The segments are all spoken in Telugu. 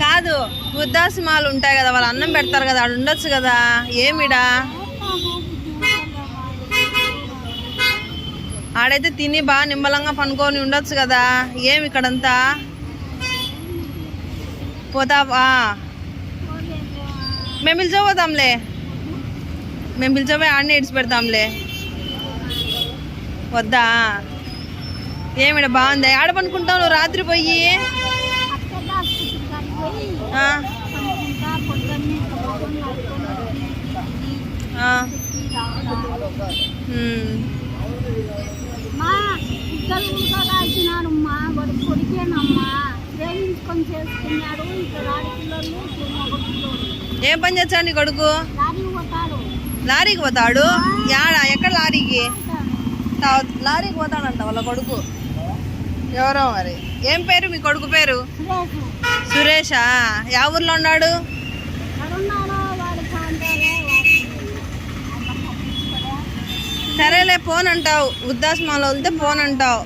కాదు వృద్ధాశ్రమాలు ఉంటాయి కదా, వాళ్ళు అన్నం పెడతారు కదా, ఆడ ఉండొచ్చు కదా. ఏమిడా ఆడైతే తిని బాగా నిమ్మలంగా పనుకొని ఉండొచ్చు కదా. ఏమి ఇక్కడంతా పోతావా? మేము పిలిచిపోతాంలే, మేము పిలిచిపోయి ఆడనే ఇడిచి పెడతాంలే. వద్దా? ఏమిడ బాగుంది. ఆడ పనుకుంటావు నువ్వు రాత్రి పోయి? ఏం పని చేస్తాడు నీ కొడుకు? లారీకి పోతాడు. యాడా? ఎక్కడ లారీకి? లారీకి పోతాడంట వాళ్ళ కొడుకు. ఎవరో మరి. ఏం పేరు మీ కొడుకు పేరు? సురేషా? యా ఊర్లో ఉన్నాడు? సరేలే, ఫోన్ అంటావు. వృద్ధాశ్రమాలు వెళ్తే ఫోన్ అంటావు.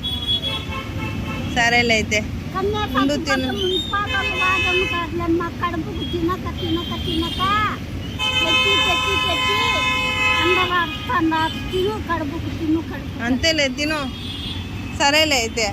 సరేలే అయితే ముందు తిను. అంతేలే, తిను. సరేలే అయితే.